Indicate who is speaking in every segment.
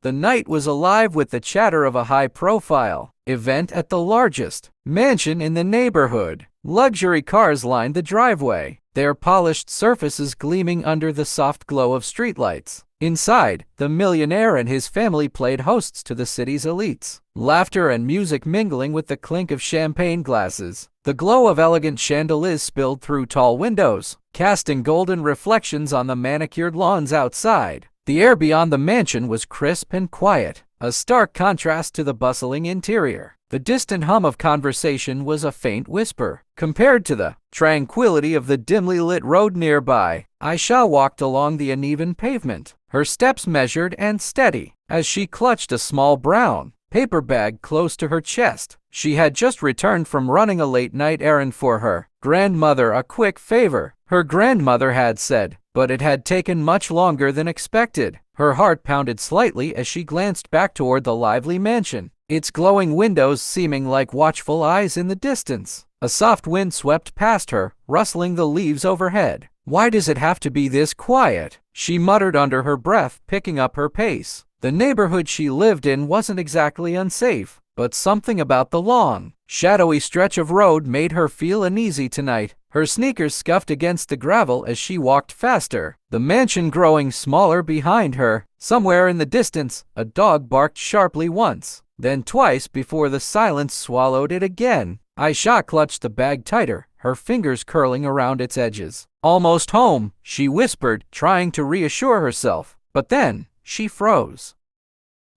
Speaker 1: The night was alive with the chatter of a high-profile event at the largest mansion in the neighborhood. Luxury cars lined the driveway, their polished surfaces gleaming under the soft glow of streetlights. Inside, the millionaire and his family played hosts to the city's elites, laughter and music mingling with the clink of champagne glasses. The glow of elegant chandeliers spilled through tall windows, casting golden reflections on the manicured lawns outside. The air beyond the mansion was crisp and quiet, a stark contrast to the bustling interior. The distant hum of conversation was a faint whisper, compared to the tranquility of the dimly lit road nearby. Aisha walked along the uneven pavement, her steps measured and steady, as she clutched a small brown paper bag close to her chest. She had just returned from running a late-night errand for her grandmother, a quick favor, her grandmother had said, but it had taken much longer than expected. Her heart pounded slightly as she glanced back toward the lively mansion, its glowing windows seeming like watchful eyes in the distance. A soft wind swept past her, rustling the leaves overhead. "Why does it have to be this quiet?" she muttered under her breath, picking up her pace. The neighborhood she lived in wasn't exactly unsafe, but something about the long, shadowy stretch of road made her feel uneasy tonight. Her sneakers scuffed against the gravel as she walked faster, the mansion growing smaller behind her. Somewhere in the distance, a dog barked sharply once, then twice before the silence swallowed it again. Aisha clutched the bag tighter, her fingers curling around its edges. "Almost home," she whispered, trying to reassure herself. But then, she froze.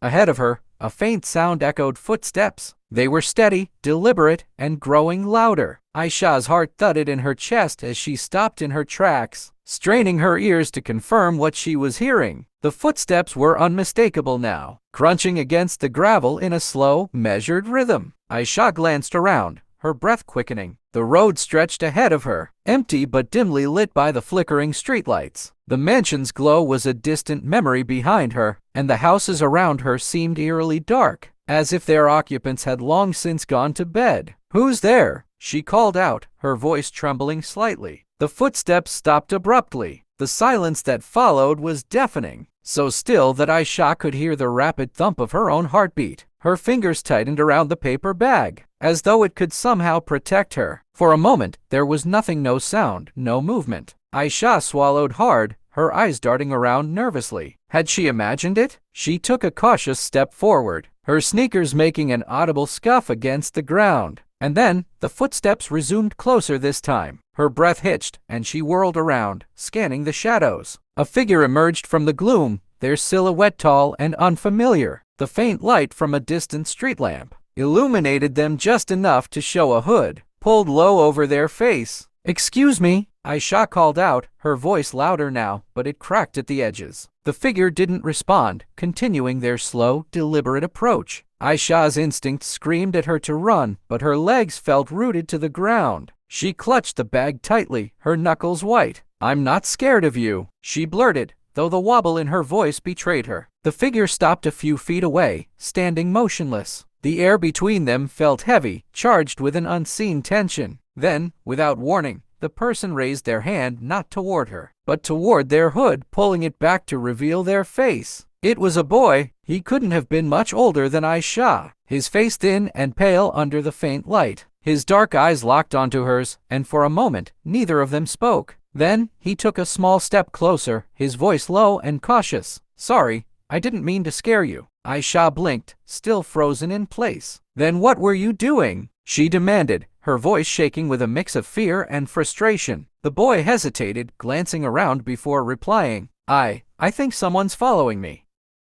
Speaker 1: Ahead of her, a faint sound echoed footsteps. They were steady, deliberate, and growing louder. Aisha's heart thudded in her chest as she stopped in her tracks, straining her ears to confirm what she was hearing. The footsteps were unmistakable now, crunching against the gravel in a slow, measured rhythm. Aisha glanced around, her breath quickening. The road stretched ahead of her, empty but dimly lit by the flickering streetlights. The mansion's glow was a distant memory behind her, and the houses around her seemed eerily dark, as if their occupants had long since gone to bed. "Who's there?" she called out, her voice trembling slightly. The footsteps stopped abruptly. The silence that followed was deafening, so still that Aisha could hear the rapid thump of her own heartbeat. Her fingers tightened around the paper bag, as though it could somehow protect her. For a moment, there was nothing, no sound, no movement. Aisha swallowed hard, her eyes darting around nervously. Had she imagined it? She took a cautious step forward, her sneakers making an audible scuff against the ground. And then, the footsteps resumed closer this time. Her breath hitched, and she whirled around, scanning the shadows. A figure emerged from the gloom, their silhouette tall and unfamiliar. The faint light from a distant street lamp illuminated them just enough to show a hood pulled low over their face. "Excuse me," Aisha called out, her voice louder now, but it cracked at the edges. The figure didn't respond, continuing their slow, deliberate approach. Aisha's instinct screamed at her to run, but her legs felt rooted to the ground. She clutched the bag tightly, her knuckles white. "I'm not scared of you," she blurted, though the wobble in her voice betrayed her. The figure stopped a few feet away, standing motionless. The air between them felt heavy, charged with an unseen tension. Then, without warning, the person raised their hand not toward her, but toward their hood, pulling it back to reveal their face. It was a boy. He couldn't have been much older than Aisha, his face thin and pale under the faint light. His dark eyes locked onto hers, and for a moment, neither of them spoke. Then, he took a small step closer, his voice low and cautious. "Sorry, I didn't mean to scare you." Aisha blinked, still frozen in place. "Then what were you doing?" she demanded, her voice shaking with a mix of fear and frustration. The boy hesitated, glancing around before replying. I think someone's following me."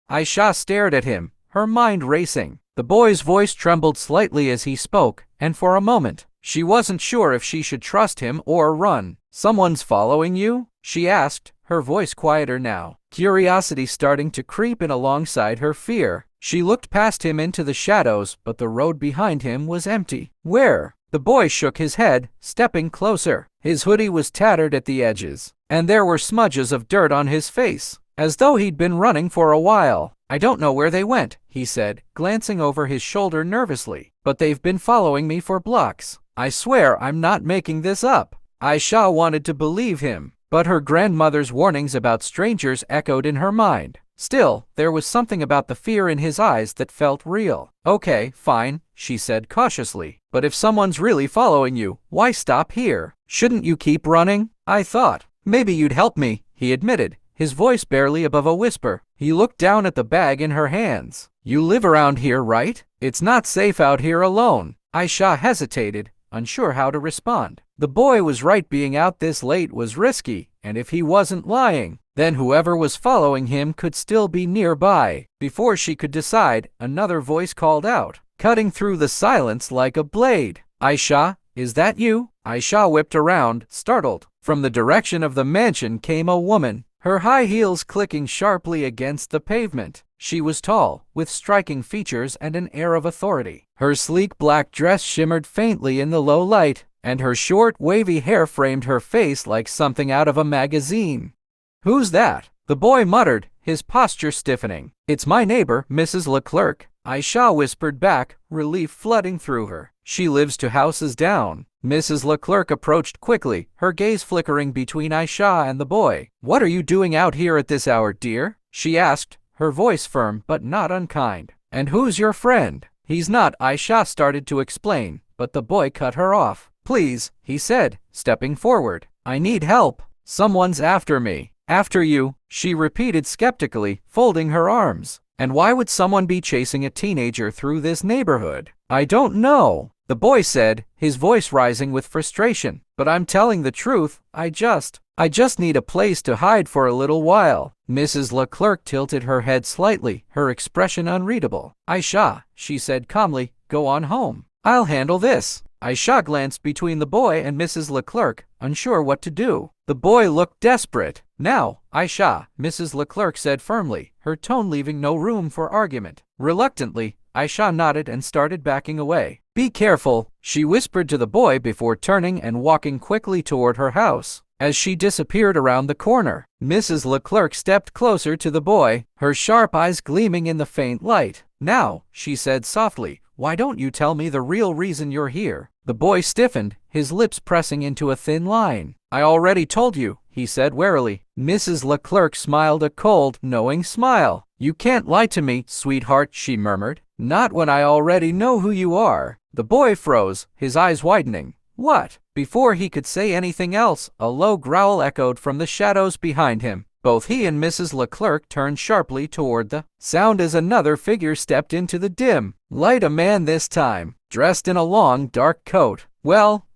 Speaker 1: Aisha stared at him, her mind racing. The boy's voice trembled slightly as he spoke, and for a moment, she wasn't sure if she should trust him or run. "Someone's following you?" she asked, her voice quieter now, curiosity starting to creep in alongside her fear. She looked past him into the shadows, but the road behind him was empty. "Where?" The boy shook his head, stepping closer. His hoodie was tattered at the edges, and there were smudges of dirt on his face, as though he'd been running for a while. "I don't know where they went," he said, glancing over his shoulder nervously, "but they've been following me for blocks. I swear I'm not making this up." Aisha wanted to believe him, but her grandmother's warnings about strangers echoed in her mind. Still, there was something about the fear in his eyes that felt real. "Okay, fine," she said cautiously. "But if someone's really following you, why stop here? Shouldn't you keep running? I thought maybe you'd help me," he admitted, his voice barely above a whisper. He looked down at the bag in her hands. "You live around here, right? It's not safe out here alone." Aisha hesitated, unsure how to respond. The boy was right, being out this late was risky, and if he wasn't lying, then whoever was following him could still be nearby. Before she could decide, another voice called out, cutting through the silence like a blade. "Aisha, is that you?" Aisha whipped around, startled. From the direction of the mansion came a woman, her high heels clicking sharply against the pavement. She was tall, with striking features and an air of authority. Her sleek black dress shimmered faintly in the low light, and her short, wavy hair framed her face like something out of a magazine. "Who's that?" the boy muttered, his posture stiffening. "It's my neighbor, Mrs. Leclerc," Aisha whispered back, relief flooding through her. "She lives 2 houses down." Mrs. Leclerc approached quickly, her gaze flickering between Aisha and the boy. "What are you doing out here at this hour, dear?" she asked, her voice firm but not unkind. "And who's your friend?" "He's not," Aisha started to explain, but the boy cut her off. "Please," he said, stepping forward. "I need help. Someone's after me." "After you," she repeated skeptically, folding her arms. "And why would someone be chasing a teenager through this neighborhood?" "I don't know," the boy said, his voice rising with frustration. "But I'm telling the truth. I just need a place to hide for a little while." Mrs. Leclerc tilted her head slightly, her expression unreadable. "Aisha," she said calmly, "go on home. I'll handle this." Aisha glanced between the boy and Mrs. Leclerc, unsure what to do. The boy looked desperate. "Now, Aisha," Mrs. Leclerc said firmly, her tone leaving no room for argument. Reluctantly, Aisha nodded and started backing away. "Be careful," she whispered to the boy before turning and walking quickly toward her house. As she disappeared around the corner, Mrs. Leclerc stepped closer to the boy, her sharp eyes gleaming in the faint light. "Now," she said softly, "why don't you tell me the real reason you're here?" The boy stiffened, his lips pressing into a thin line. "I already told you," he said warily. Mrs. Leclerc smiled a cold, knowing smile. "You can't lie to me, sweetheart," she murmured. "Not when I already know who you are." The boy froze, his eyes widening. "What?" Before he could say anything else, a low growl echoed from the shadows behind him. Both he and Mrs. Leclerc turned sharply toward the sound as another figure stepped into the dim light, a man this time, dressed in a long, dark coat. Well,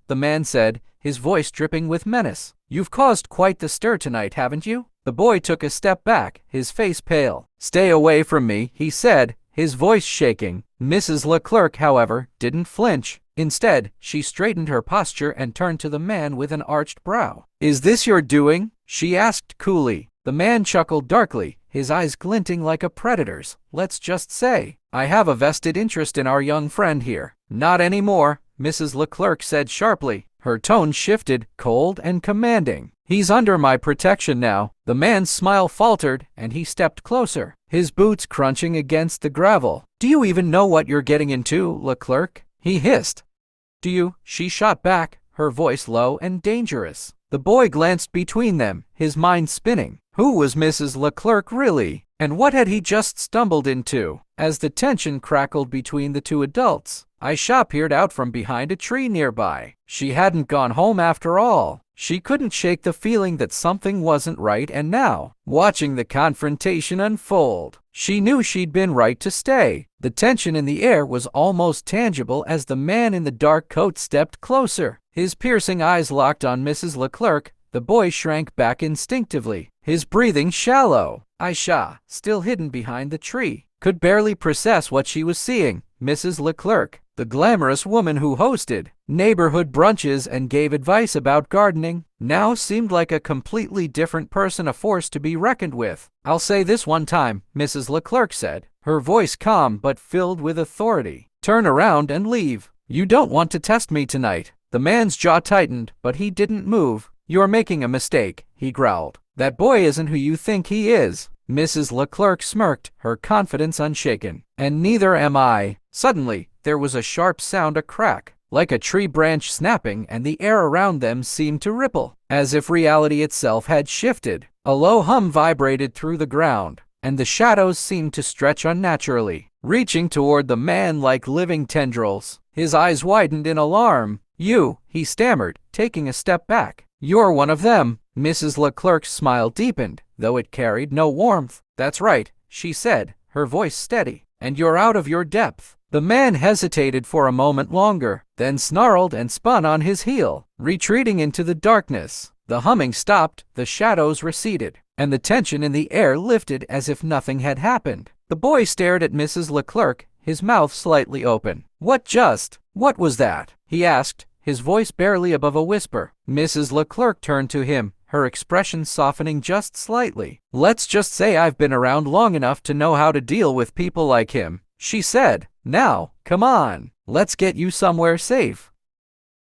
Speaker 1: the man said, his voice dripping with menace. "You've caused quite the stir tonight, haven't you?" The boy took a step back, his face pale. "Stay away from me," he said, his voice shaking. Mrs. Leclerc, however, didn't flinch. Instead, she straightened her posture and turned to the man with an arched brow. "Is this your doing?" she asked coolly. The man chuckled darkly, his eyes glinting like a predator's. "Let's just say, I have a vested interest in our young friend here." "Not anymore," Mrs. Leclerc said sharply. Her tone shifted, cold and commanding. "He's under my protection now." The man's smile faltered, and he stepped closer, his boots crunching against the gravel. "Do you even know what you're getting into, Leclerc?" he hissed. "Do you?" she shot back, her voice low and dangerous. The boy glanced between them, his mind spinning. Who was Mrs. Leclerc really? And what had he just stumbled into? As the tension crackled between the two adults, Aisha peered out from behind a tree nearby. She hadn't gone home after all. She couldn't shake the feeling that something wasn't right, and now, watching the confrontation unfold, she knew she'd been right to stay. The tension in the air was almost tangible as the man in the dark coat stepped closer. His piercing eyes locked on Mrs. Leclerc. The boy shrank back instinctively, his breathing shallow. Aisha, still hidden behind the tree, could barely process what she was seeing. Mrs. Leclerc, the glamorous woman who hosted neighborhood brunches and gave advice about gardening, now seemed like a completely different person, a force to be reckoned with. "I'll say this one time," Mrs. Leclerc said, her voice calm but filled with authority. "Turn around and leave. You don't want to test me tonight." The man's jaw tightened, but he didn't move. "You're making a mistake," he growled. "That boy isn't who you think he is." Mrs. Leclerc smirked, her confidence unshaken. "And neither am I." Suddenly, there was a sharp sound, a crack, like a tree branch snapping, and the air around them seemed to ripple, as if reality itself had shifted. A low hum vibrated through the ground, and the shadows seemed to stretch unnaturally, reaching toward the man like living tendrils. His eyes widened in alarm. "You," he stammered, taking a step back. "You're one of them." Mrs. Leclerc's smile deepened, though it carried no warmth. "That's right," she said, her voice steady. "And you're out of your depth." The man hesitated for a moment longer, then snarled and spun on his heel, retreating into the darkness. The humming stopped, the shadows receded, and the tension in the air lifted as if nothing had happened. The boy stared at Mrs. Leclerc, his mouth slightly open. What was that?" he asked, his voice barely above a whisper. Mrs. Leclerc turned to him, her expression softening just slightly. "Let's just say I've been around long enough to know how to deal with people like him," she said. "Now, come on, let's get you somewhere safe."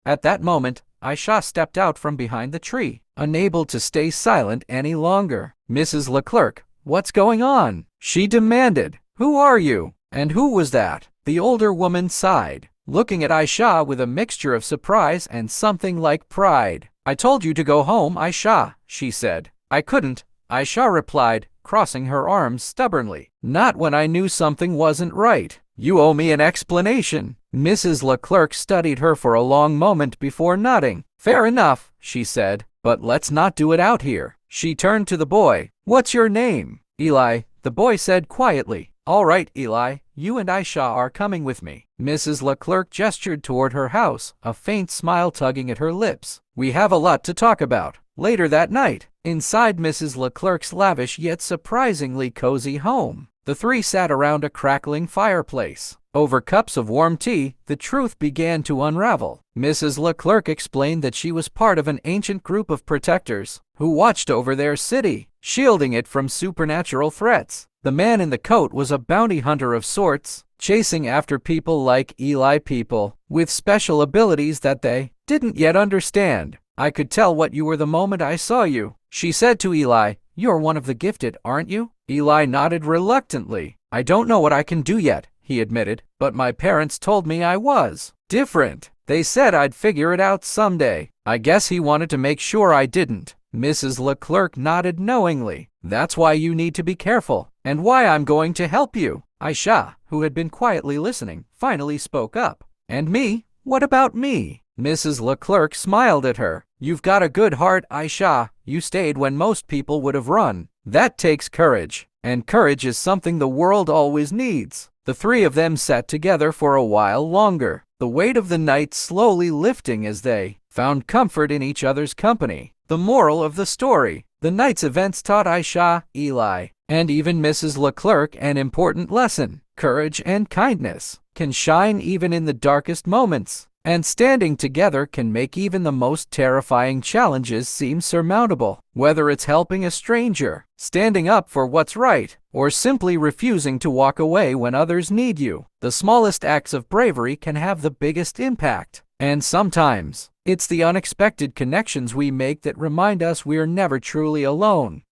Speaker 1: At that moment, Aisha stepped out from behind the tree, unable to stay silent any longer. "Mrs. Leclerc, what's going on?" she demanded. "Who are you? And who was that?" The older woman sighed, looking at Aisha with a mixture of surprise and something like pride. "I told you to go home, Aisha," she said. "I couldn't," Aisha replied, crossing her arms stubbornly. "Not when I knew something wasn't right. You owe me an explanation." Mrs. Leclerc studied her for a long moment before nodding. "Fair enough," she said, "but let's not do it out here." She turned to the boy. "What's your name?" "Eli," the boy said quietly. "All right, Eli, you and Aisha are coming with me." Mrs. Leclerc gestured toward her house, a faint smile tugging at her lips. "We have a lot to talk about." Later that night, inside Mrs. Leclerc's lavish yet surprisingly cozy home, the three sat around a crackling fireplace. Over cups of warm tea, the truth began to unravel. Mrs. Leclerc explained that she was part of an ancient group of protectors who watched over their city, shielding it from supernatural threats. The man in the coat was a bounty hunter of sorts, chasing after people like Eli, people with special abilities that they didn't yet understand. "I could tell what you were the moment I saw you," she said to Eli. "You're one of the gifted, aren't you?" Eli nodded reluctantly. "I don't know what I can do yet," he admitted, "but my parents told me I was different. They said I'd figure it out someday. I guess he wanted to make sure I didn't." Mrs. Leclerc nodded knowingly. "That's why you need to be careful, and why I'm going to help you." Aisha, who had been quietly listening, finally spoke up. "And me? What about me?" Mrs. Leclerc smiled at her. "You've got a good heart, Aisha. You stayed when most people would have run. That takes courage, and courage is something the world always needs." The three of them sat together for a while longer, the weight of the night slowly lifting as they found comfort in each other's company. The moral of the story: the night's events taught Aisha, Eli, and even Mrs. Leclerc an important lesson. Courage and kindness can shine even in the darkest moments, and standing together can make even the most terrifying challenges seem surmountable. Whether it's helping a stranger, standing up for what's right, or simply refusing to walk away when others need you, the smallest acts of bravery can have the biggest impact. And sometimes, it's the unexpected connections we make that remind us we're never truly alone.